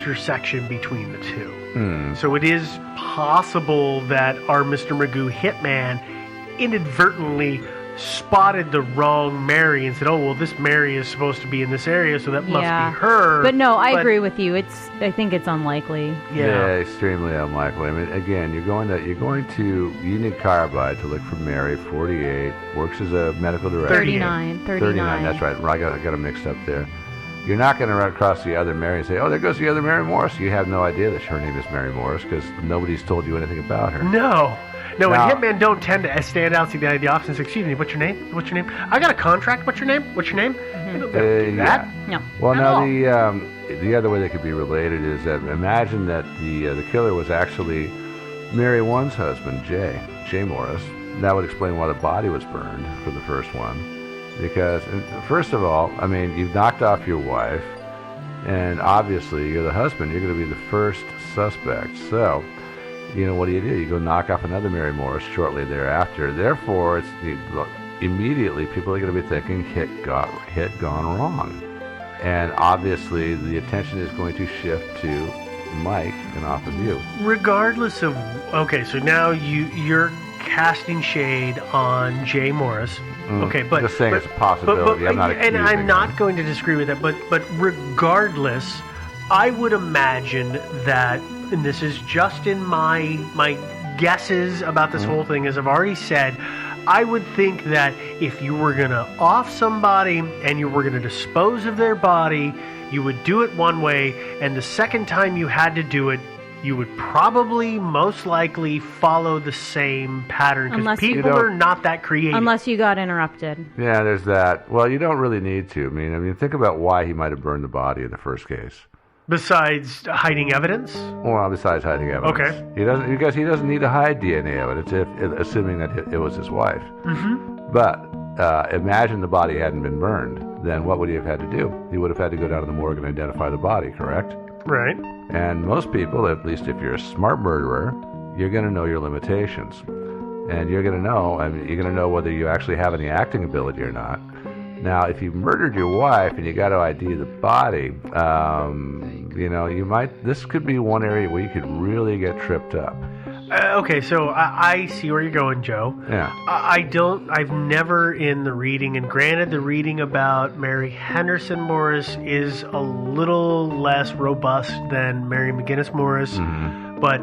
intersection between the two. So it is possible that our Mr. Magoo hitman inadvertently spotted the wrong Mary and said, oh, well, this Mary is supposed to be in this area, so that must be her. But no, I agree with you. I think it's unlikely. Yeah, extremely unlikely. I mean, again, you're going to Union Carbide to look for Mary, 48, works as a medical director. 39. 39, that's right. I got them mixed up there. You're not going to run across the other Mary and say, oh, there goes the other Mary Morris. You have no idea that her name is Mary Morris because nobody's told you anything about her. No, and hitmen don't tend to stand out to the office and say, excuse me, what's your name? What's your name? I got a contract. What's your name? What's your name? They don't do that. No. Well, now the other way they could be related is that imagine that the killer was actually Mary 1's husband, Jay Morris. That would explain why the body was burned for the first one. Because, first of all, I mean, you've knocked off your wife, and obviously you're the husband. You're going to be the first suspect. So, what do? You go knock off another Mary Morris shortly thereafter. Therefore, immediately people are going to be thinking hit gone wrong. And obviously the attention is going to shift to Mike and off of you. Regardless of, okay, so now you're casting shade on Jay Morris. Okay, but just saying it's a possibility. I'm not accusing I'm not him. going to disagree with that. But regardless, I would imagine that, and this is just in my guesses about this whole thing, as I've already said, I would think that if you were going to off somebody and you were going to dispose of their body, you would do it one way, and the second time you had to do it, you would probably most likely follow the same pattern because people are not that creative. Unless you got interrupted. Yeah, there's that. Well, you don't really need to. I mean, think about why he might have burned the body in the first case. Besides hiding evidence? Well, besides hiding evidence. Okay. He doesn't need to hide DNA evidence, assuming that it was his wife. Mm-hmm. But imagine the body hadn't been burned. Then what would he have had to do? He would have had to go down to the morgue and identify the body, correct? Right. And most people, at least if you're a smart murderer, you're going to know your limitations. And you're going to know whether you actually have any acting ability or not. Now, if you murdered your wife and you got to ID the body, this could be one area where you could really get tripped up. Okay, so I see where you're going, Joe. Yeah. I've never in the reading, and granted the reading about Mary Henderson Morris is a little less robust than Mary McGinnis Morris, but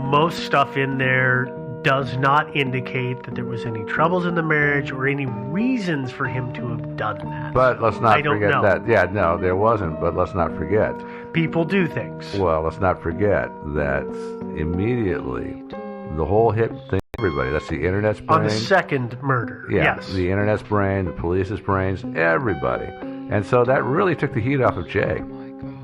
most stuff in there does not indicate that there was any troubles in the marriage or any reasons for him to have done that. But let's not forget know. that. Yeah, no, there wasn't, but let's not forget. People do things. Well, let's not forget that immediately the whole hit thing, everybody, that's the internet's brain. On the second murder, yes. The internet's brain, the police's brains, everybody. And so that really took the heat off of Jay.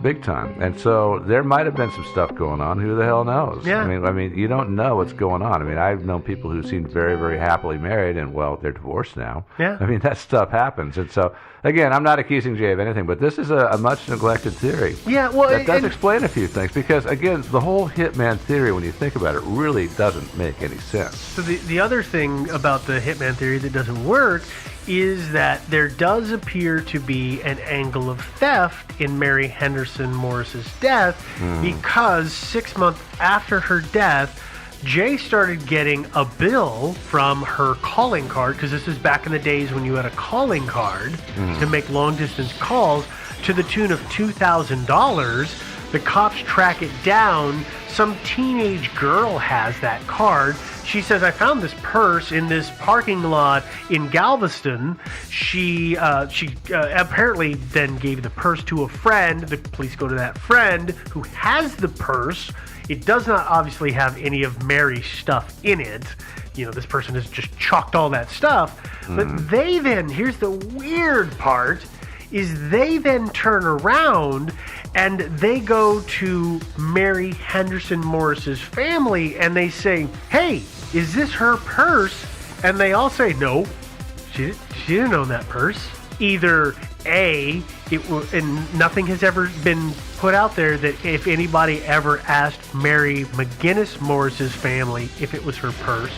Big time. And so there might have been some stuff going on. Who the hell knows? Yeah. I mean, you don't know what's going on. I mean, I've known people who seem very, very happily married, and, well, they're divorced now. Yeah. I mean, that stuff happens. And so, again, I'm not accusing Jay of anything, but this is a much neglected theory. Yeah, well... That does explain a few things, because, again, the whole hitman theory, when you think about it, really doesn't make any sense. So the other thing about the hitman theory that doesn't work is that there does appear to be an angle of theft in Mary Henderson Morris's death because 6 months after her death, Jay started getting a bill from her calling card, because this is back in the days when you had a calling card to make long-distance calls, to the tune of $2,000. The cops track it down. Some teenage girl has that card. She says, I found this purse in this parking lot in Galveston. She apparently then gave the purse to a friend. The police go to that friend who has the purse. It does not obviously have any of Mary's stuff in it. This person has just chalked all that stuff. But they then, here's the weird part, is they then turn around and they go to Mary Henderson Morris's family and they say, hey, is this her purse? And they all say, no, she didn't own that purse. Either A, and nothing has ever been put out there that if anybody ever asked Mary McGinnis Morris's family if it was her purse,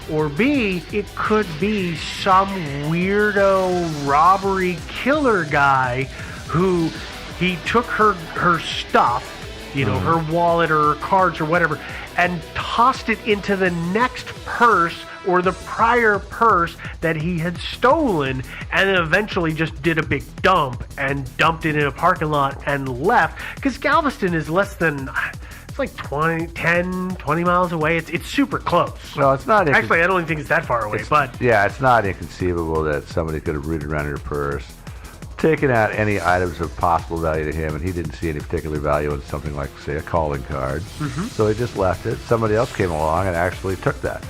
or B, it could be some weirdo robbery killer guy who he took her stuff her wallet or her cards or whatever, and tossed it into the next purse or the prior purse that he had stolen, and then eventually just did a big dump and dumped it in a parking lot and left. Because Galveston is less than... It's like 20 miles away. It's super close. Well, it's not... Actually, I don't even think it's that far away, but... Yeah, it's not inconceivable that somebody could have rooted around in her purse, taken out any items of possible value to him, and he didn't see any particular value in something like, say, a calling card. So he just left it. Somebody else came along and actually took that.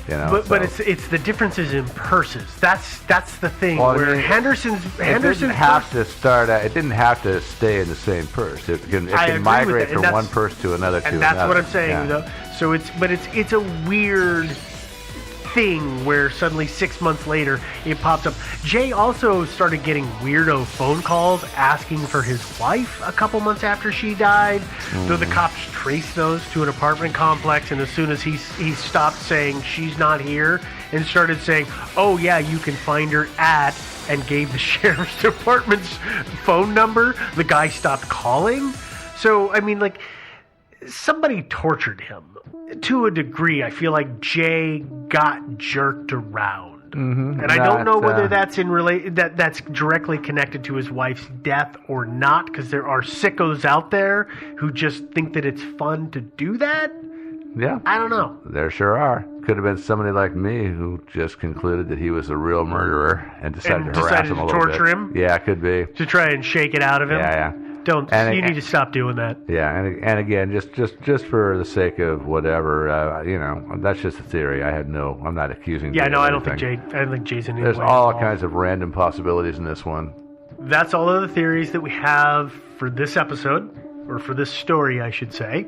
But it's the differences in purses. That's the thing. Well, where Henderson's it didn't have to start. It didn't have to stay in the same purse. It can migrate from one purse to another. And that's what I'm saying, though. So it's a weird thing where suddenly 6 months later it pops up. Jay also started getting weirdo phone calls asking for his wife a couple months after she died. Though the cops traced those to an apartment complex, and as soon as he stopped saying she's not here and started saying, oh yeah, you can find her at, and gave the sheriff's department's phone number, the guy stopped calling. So I mean, like, somebody tortured him. To a degree, I feel like Jay got jerked around, and I don't know whether that's that's directly connected to his wife's death or not. Because there are sickos out there who just think that it's fun to do that. Yeah, I don't know. There sure are. Could have been somebody like me who just concluded that he was a real murderer and decided to harass him a little bit. Torture him. Yeah, it could be to try and shake it out of him. Yeah. You need to stop doing that. Yeah, and again, just for the sake of whatever, that's just a theory. I'm not accusing. Yeah, Jay no, of I don't think anything. Jason. There's all kinds of random possibilities in this one. That's all of the theories that we have for this episode, or for this story, I should say.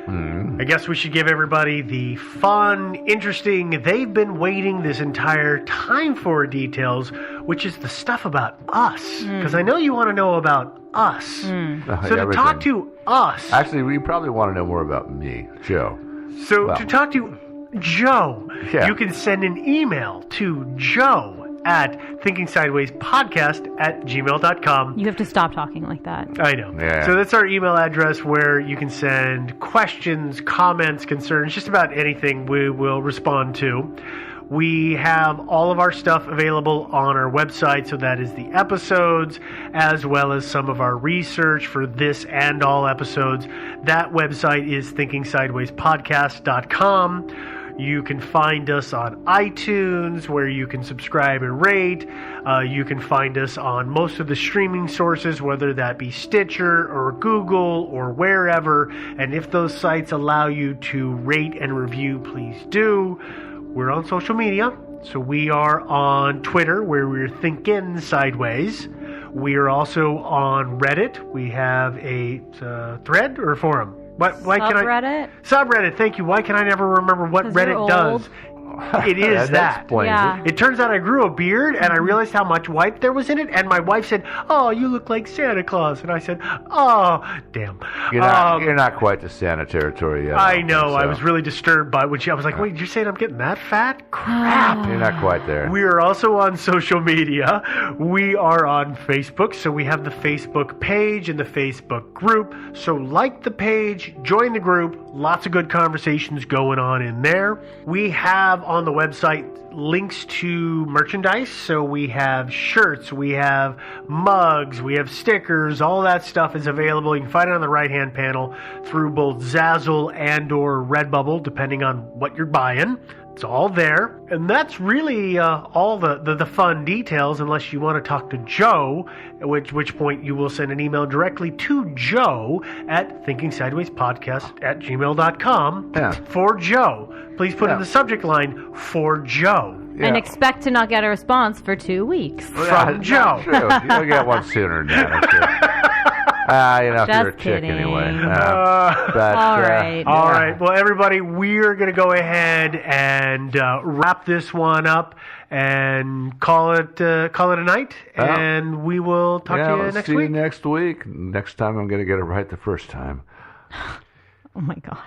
I guess we should give everybody the fun, interesting, they've been waiting this entire time for details, which is the stuff about us. Because I know you want to know about us. So to talk to us... Actually, we probably want to know more about me, Joe. So to talk to Joe, you can send an email to Joe at thinkingsidewayspodcast@gmail.com. You have to stop talking like that. I know. Yeah. So that's our email address where you can send questions, comments, concerns, just about anything we will respond to. We have all of our stuff available on our website, so that is the episodes, as well as some of our research for this and all episodes. That website is thinkingsidewayspodcast.com. You can find us on iTunes, where you can subscribe and rate. You can find us on most of the streaming sources, whether that be Stitcher or Google or wherever. And if those sites allow you to rate and review, please do. We're on social media. So we are on Twitter, where we're Thinking Sideways. We are also on Reddit. We have a thread or a forum. Subreddit? Subreddit, thank you. Why can I never remember what Reddit does? It is that. Yeah. It turns out I grew a beard, and I realized how much white there was in it, and my wife said, oh, you look like Santa Claus. And I said, oh, damn. You're not quite to Santa territory yet. I know. So. I was really disturbed by it when I was like, wait, you're saying I'm getting that fat? Crap. You're not quite there. We are also on social media. We are on Facebook, so we have the Facebook page and the Facebook group. So like the page, join the group. Lots of good conversations going on in there. We have on the website links to merchandise. So we have shirts, we have mugs, we have stickers. All that stuff is available. You can find it on the right-hand panel through both Zazzle and or Redbubble, depending on what you're buying. It's all there. And that's really all the fun details, unless you want to talk to Joe, at which point you will send an email directly to Joe at thinkingsidewayspodcast@gmail.com for Joe. Please put in the subject line, for Joe. Yeah. And expect to not get a response for 2 weeks. From Joe. True. You'll get one sooner than that. If you're a chick anyway. All right. All right. Well, everybody, we're going to go ahead and wrap this one up and call it a night. And we will talk to you next week. See you next week. Next time, I'm going to get it right the first time. Oh, my God.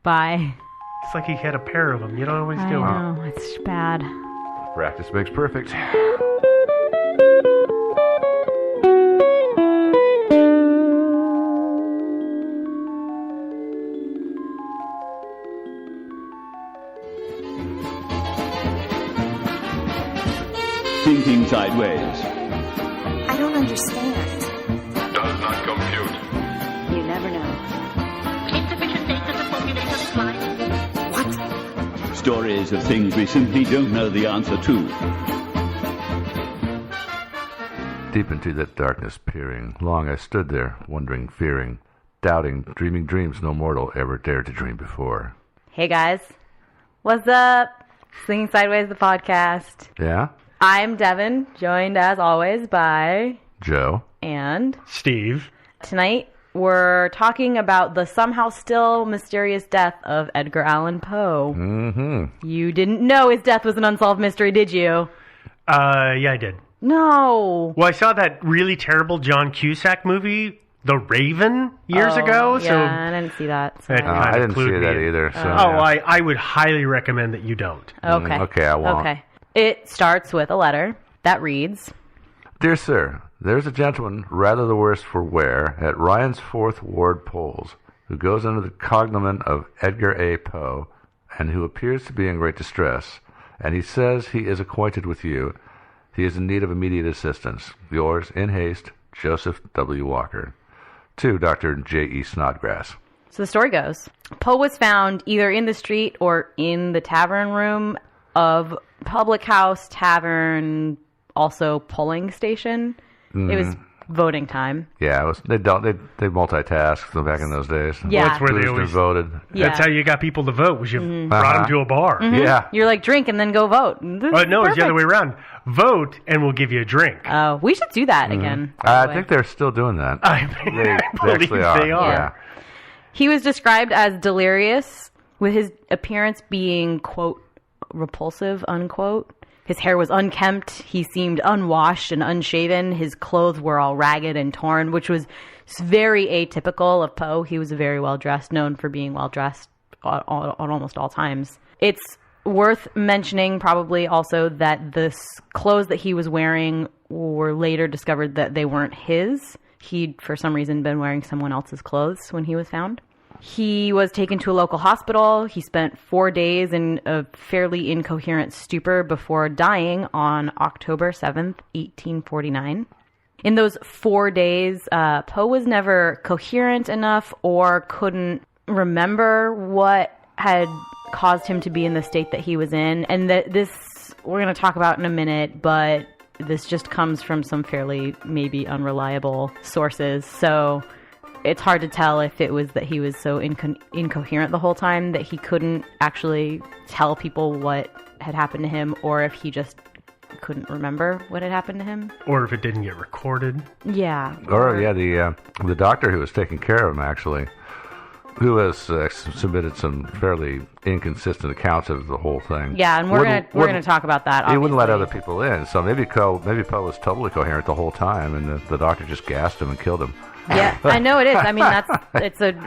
Bye. It's like he had a pair of them. You don't always do it. I know. It's bad. Practice makes perfect. thinking sideways. I don't understand. Does not compute. You never know. Insufficient data to formulate a reply. What? Stories of things we simply don't know the answer to. Deep into that darkness peering, long I stood there, wondering, fearing, doubting, dreaming dreams no mortal ever dared to dream before. Hey guys, what's up? Singing Sideways, the podcast. Yeah? I'm Devin, joined as always by Joe? and Steve. tonight we're talking about the somehow still mysterious death of Edgar Allan Poe. Mm-hmm. You didn't know his death was an unsolved mystery, did you? Yeah, I did. No. Well, I saw that really terrible John Cusack movie, The Raven, years ago. Yeah, So I didn't see that. That Sorry. kinda I didn't see clued me that in. either. So, Oh, yeah. I would highly recommend that you don't. Okay. Okay, I won't. Okay. It starts with a letter that reads, Dear Sir, there's a gentleman, rather the worse for wear, at Ryan's 4th Ward polls, who goes under the cognomen of Edgar A. Poe, and who appears to be in great distress, and he says he is acquainted with you. He is in need of immediate assistance. Yours, in haste, Joseph W. Walker. To Dr. J. E. Snodgrass. So the story goes, Poe was found either in the street or in the tavern room of public house, tavern, also polling station. It was voting time. Yeah, it was, they multitasked back in those days. Yeah. Well, that's where they Boozed and always voted. Yeah. That's how you got people to vote, was you brought them to a bar. Yeah. You're like, drink and then go vote. Oh, no, it's the other way around. Vote, and we'll give you a drink. Oh, we should do that again. by the I way. think they're still doing that. I believe actually they are. Yeah. He was described as delirious, with his appearance being, quote, repulsive, unquote. His hair was unkempt. He seemed unwashed and unshaven. His clothes were all ragged and torn, which was very atypical of Poe. He was very well-dressed, known for being well-dressed on almost all times. It's worth mentioning probably also that the clothes that he was wearing were later discovered that they weren't his. He'd, for some reason, been wearing someone else's clothes when he was found. He was taken to a local hospital. He spent 4 days in a fairly incoherent stupor before dying on October 7th, 1849. In those 4 days, Poe was never coherent enough or couldn't remember what had caused him to be in the state that he was in. And this we're going to talk about in a minute, but this just comes from some fairly maybe unreliable sources. So it's hard to tell if it was that he was so incoherent the whole time that he couldn't actually tell people what had happened to him, or if he just couldn't remember what had happened to him. Or if it didn't get recorded. Yeah. Or, yeah, the doctor who was taking care of him, actually, who has submitted some fairly inconsistent accounts of the whole thing. Yeah, and we're gonna talk about that. He wouldn't let obviously. other people in, so maybe Poe was totally coherent the whole time, and the doctor just gassed him and killed him. Yeah, I know it is. I mean,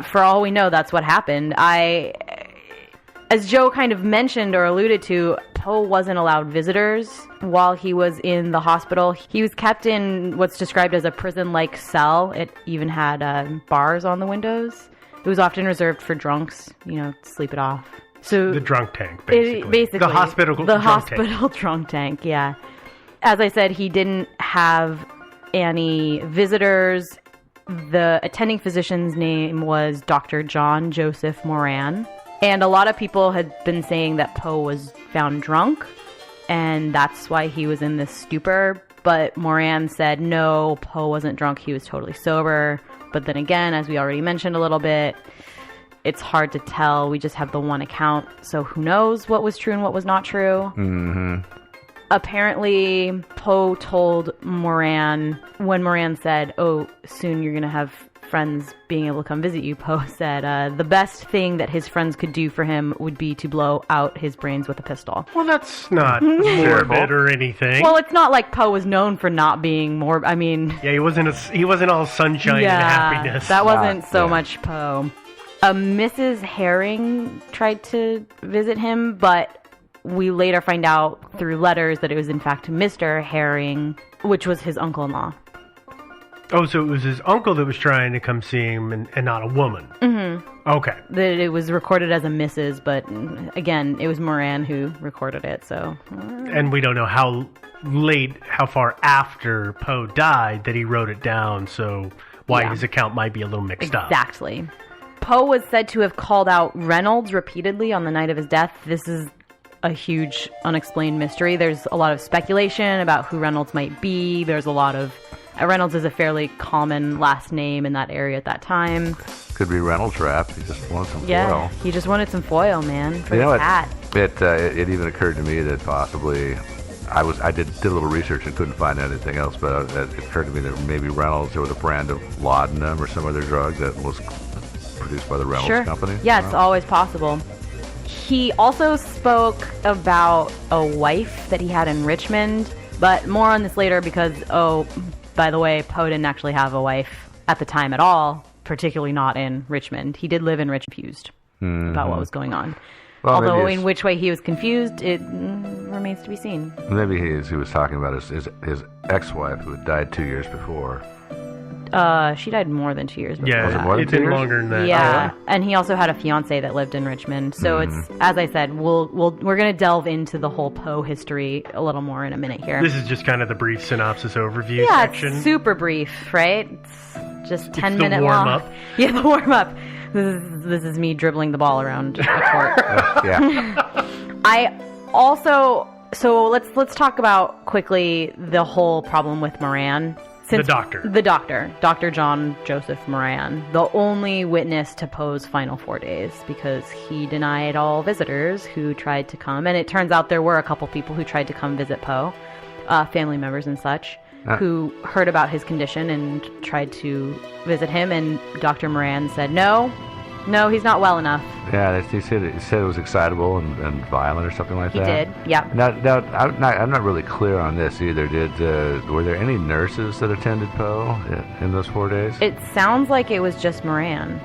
for all we know, that's what happened. As Joe kind of mentioned or alluded to, Poe wasn't allowed visitors while he was in the hospital. He was kept in what's described as a prison-like cell. It even had bars on the windows. It was often reserved for drunks, to sleep it off. So The drunk tank, basically. basically The hospital drunk tank. drunk tank, yeah. As I said, he didn't have any visitors. The attending physician's name was Dr. John Joseph Moran. And a lot of people had been saying that Poe was found drunk, and that's why he was in this stupor. But Moran said, no, Poe wasn't drunk. He was totally sober. But then again, as we already mentioned a little bit, it's hard to tell. We just have the one account. So who knows what was true and what was not true? Mm-hmm. Apparently, Poe told Moran, when Moran said, oh, soon you're going to have friends being able to come visit you, Poe said the best thing that his friends could do for him would be to blow out his brains with a pistol. Well, that's not morbid or anything. Well, it's not like Poe was known for not being morbid. I mean... Yeah, he wasn't all sunshine and happiness. That wasn't so much Poe. Mrs. Herring tried to visit him, but we later find out through letters that it was in fact Mr. Herring, which was his uncle-in-law. Oh, so it was his uncle that was trying to come see him and not a woman. Mm-hmm. Okay. That it was recorded as a Mrs., but again, it was Moran who recorded it, so... And we don't know how far after Poe died that he wrote it down, so why his account might be a little mixed up. Exactly. Poe was said to have called out Reynolds repeatedly on the night of his death. This is a huge unexplained mystery. There's a lot of speculation about who Reynolds might be. There's a lot of... Reynolds is a fairly common last name in that area at that time. Could be Reynolds Wrap. He just wanted some Yeah, foil. he just wanted some foil, man, for his hat. It even occurred to me that possibly I did a little research and couldn't find anything else, but it occurred to me that maybe Reynolds, there was a brand of laudanum or some other drug that was produced by the Reynolds company. Yeah, it's always possible. He also spoke about a wife that he had in Richmond, but more on this later because, by the way, Poe didn't actually have a wife at the time at all, particularly not in Richmond. He did live in Richmond, confused about what was going on. Well, although in which way he was confused, it remains to be seen. Maybe he was talking about his ex-wife who had died 2 years before. She died more than 2 years before. Yeah, Was it more than it's 2 been years? longer than that. Yeah, and he also had a fiance that lived in Richmond. So it's, as I said, we're going to delve into the whole Poe history a little more in a minute here. This is just kind of the brief synopsis overview Yeah, section. it's super brief, right? It's just 10-minute the long. warm-up. Yeah, the warm-up. This is me dribbling the ball around the court. Yeah. I also, so let's talk about quickly the whole problem with Moran. The doctor, Dr. John Joseph Moran, the only witness to Poe's final 4 days, because he denied all visitors who tried to come. And it turns out there were a couple people who tried to come visit Poe, family members and such, who heard about his condition and tried to visit him. And Dr. Moran said, no, he's not well enough. Yeah, he said it was excitable and violent or something like that. He did, yeah. Now I'm not really clear on this either. Were there any nurses that attended Poe in those 4 days? It sounds like it was just Moran.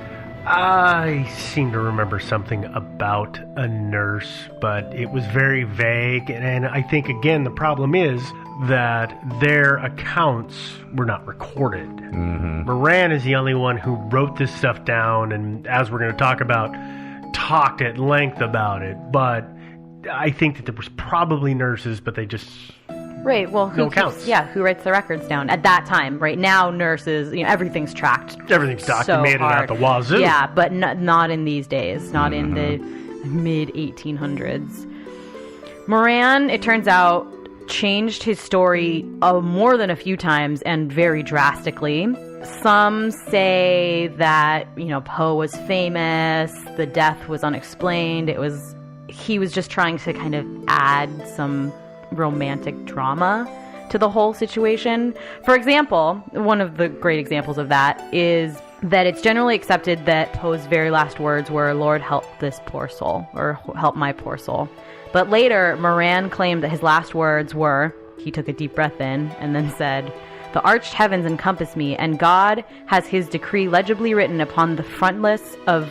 I seem to remember something about a nurse, but it was very vague. And I think, again, the problem is that their accounts were not recorded. Mm-hmm. Moran is the only one who wrote this stuff down, and as we're going to talk about, talked at length about it. But I think that there was probably nurses, but they just... Right, well, who counts. who writes the records down at that time? Right now, nurses, everything's tracked. Everything's documented out the wazoo. Yeah, but not in these days, not in the mid-1800s. Moran, it turns out, changed his story more than a few times and very drastically. Some say that, Poe was famous, the death was unexplained, he was just trying to kind of add some romantic drama to the whole situation. For example, one of the great examples of that is that it's generally accepted that Poe's very last words were, "Lord, help this poor soul," or "help my poor soul." But later, Moran claimed that his last words were, he took a deep breath in and then said, "The arched heavens encompass me, and God has his decree legibly written upon the frontlets of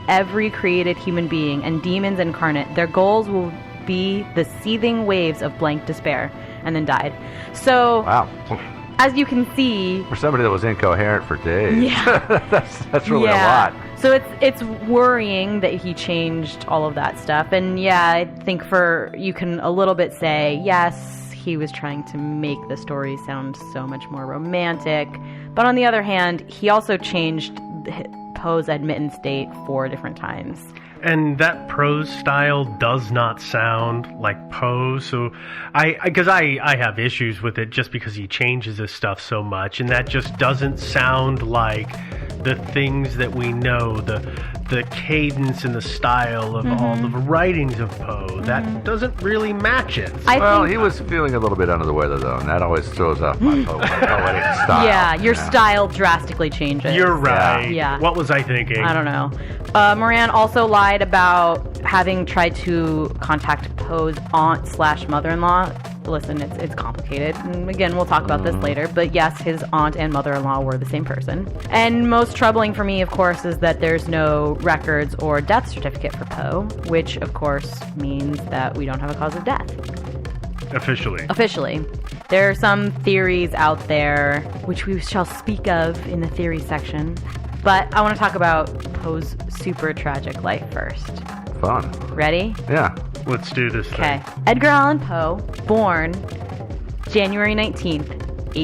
every created human being, and demons incarnate. Their goals will be the seething waves of blank despair," and then died. So, wow. As you can see, For somebody that was incoherent for days, yeah, that's really a lot. So it's worrying that he changed all of that stuff. And yeah, I think you can a little bit say, yes, he was trying to make the story sound so much more romantic. But on the other hand, he also changed Poe's admittance date 4 different times. And that prose style does not sound like Poe, so I have issues with it just because he changes his stuff so much, and that just doesn't sound like the things that we know, the cadence and the style of all the writings of Poe. That doesn't really match it. He was feeling a little bit under the weather, though, and that always throws off my poetic style. Yeah, your style drastically changes. You're right. Yeah. What was I thinking? I don't know. Moran also lied about having tried to contact Poe's aunt/mother-in-law. Listen, it's complicated. And again, we'll talk about this later. But yes, his aunt and mother-in-law were the same person. And most troubling for me, of course, is that there's no records or death certificate for Poe, which, of course, means that we don't have a cause of death. Officially. There are some theories out there, which we shall speak of in the theory section. But I want to talk about Poe's super tragic life first. Fun. Ready? Yeah. Let's do this Okay. thing. Edgar Allan Poe, born January 19th,